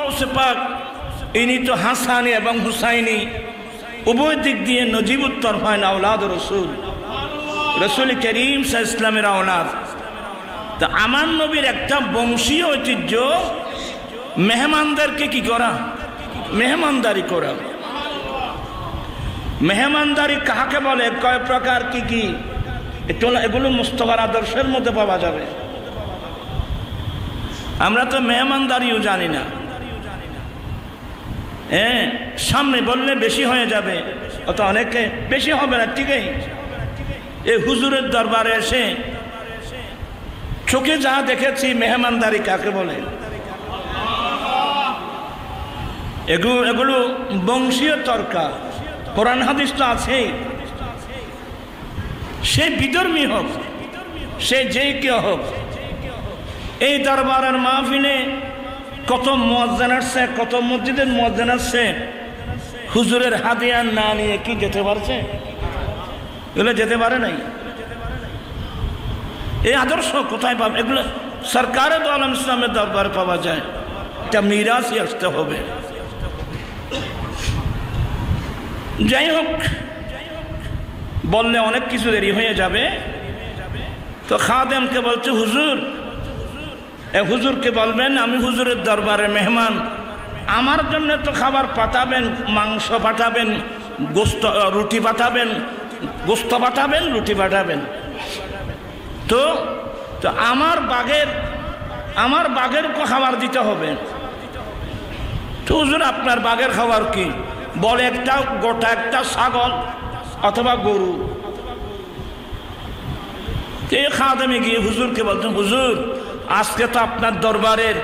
গৌসে পাক ইনি তো হাসানি এবং হুসাইনি উভয় দিক দিয়ে নজিবুত তরফাইন আওলাদ রসুল, রসুল করিম সাল্লাল্লাহু আলাইহি ওয়াসাল্লামের আওলাদ। তা আমার নবীর একটা বংশীয় ঐতিহ্য মেহমানদারকে কি করা, মেহমানদারি করা। মেহমানদারি কাহাকে বলে, কয় প্রকার, কি কি, এগুলো মুস্তাফার আদর্শের মধ্যে পাওয়া যাবে। আমরা তো মেহমানদারিও জানি না। হ্যাঁ, সামনে বললে বেশি হয়ে যাবে, অত অনেকে বেশি হবে না, ঠিকই। এই হুজুরের দরবারে এসে চোখে যা দেখেছি মেহমানদারি কাকে বলে, এগুলো বংশীয় তর্কা। কোরআন হাদিস তো আছেই। সে বিধর্মী হোক, সে যেই কেউ হোক, এই দরবারের মাহফিলে কত মুয়াজ্জিন আসছে, কত মসজিদের মুয়াজ্জিন আসছে, হুজুরের হাদিয়া না নিয়ে কি যেতে পারছে? এগুলো যেতে পারে নাই। এই আদর্শ কোথায় পাবে? এগুলো সরকারে তো আলম ইসলামের দরবারে পাওয়া যায়, এটা মিরাসই আসতে হবে। যাই হোক, বললে অনেক কিছু দেরি হয়ে যাবে। তো খাদেমকে বলছে, হুজুর, হুজুরকে বলবেন আমি হুজুরের দরবারে মেহমান, আমার জন্য তো খাবার পাঠাবেন, মাংস পাঠাবেন, গোস্ত রুটি পাঠাবেন, গোস্ত পাঠাবেন, রুটি পাঠাবেন। তো আমার বাঘের খাবার দিতে হবে। তো হুজুর আপনার বাঘের খাবার কি? বলে একটা গোটা একটা ছাগল অথবা গরু। এই খাদেমে গিয়ে হুজুরকে বলছেন, হুজুর আজকে তো আপনার দরবারের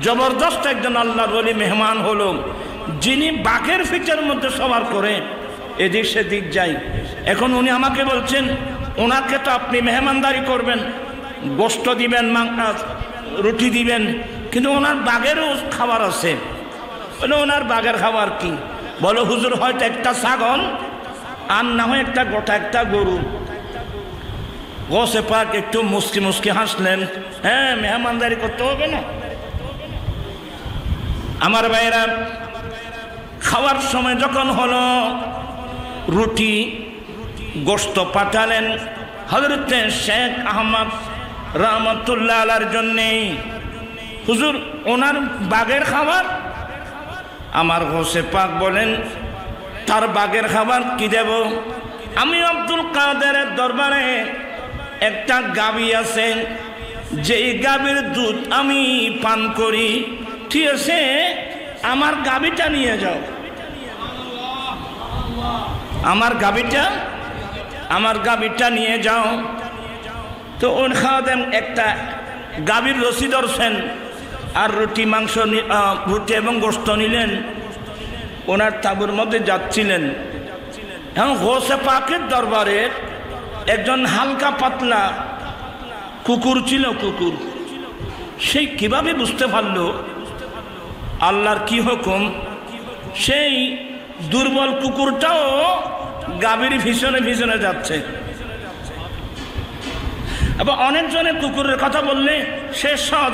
জবরদস্ত একজন আল্লাহর ওলি মেহমান হলো, যিনি বাঘের ফিচার মধ্যে সবার করে এদিক সেদিক যাই। এখন উনি আমাকে বলছেন ওনাকে তো আপনি মেহমানদারি করবেন, গোস্ত দিবেন, রুটি দিবেন, কিন্তু ওনার বাঘেরও খাবার আছে। বলে ওনার বাঘের খাবার কি? বলো হুজুর হয়তো একটা ছাগল আর না হয় একটা গোটা একটা গরু। গৌসে পাক একটু মুস্কি মুস্কি হাসলেন। হ্যাঁ, মেহমানদারি করতে হবে না? আমার ভাইরা, খাওয়ার সময় যখন হলো, রুটি গোস্ত পাঠালেন হযরতে শেখ আহমদ রহমতুল্লাহ আলাইহির জন্যে। হুজুর ওনার বাঘের খাবার? আমার গৌসে পাক বলেন, তার বাঘের খাবার কি দেব? আমি আব্দুল কাদেরের দরবারে একটা গাভী আছে, যেই গাভীর দুধ আমি পান করি, ঠিক আছে, আমার গাভীটা নিয়ে যাও, আমার গাভীটা নিয়ে যাও। তো ওর খাদেম একটা গাভীর রশি ধরছেন আর রুটি মাংস, রুটি এবং গোস্ত নিলেন, ওনার তাঁবুর মধ্যে যাচ্ছিলেন। এখন গৌসে পাকের দরবারের একজন হালকা পাতলা কুকুর ছিল। কুকুর সেই কিভাবে বুঝতে পারলো আল্লাহর কি হুকুম? সেই দুর্বল কুকুরটাও গাভীর পিছনে পিছনে যাচ্ছে। আবার অনেকজনের কুকুরের কথা বললে সে সহজ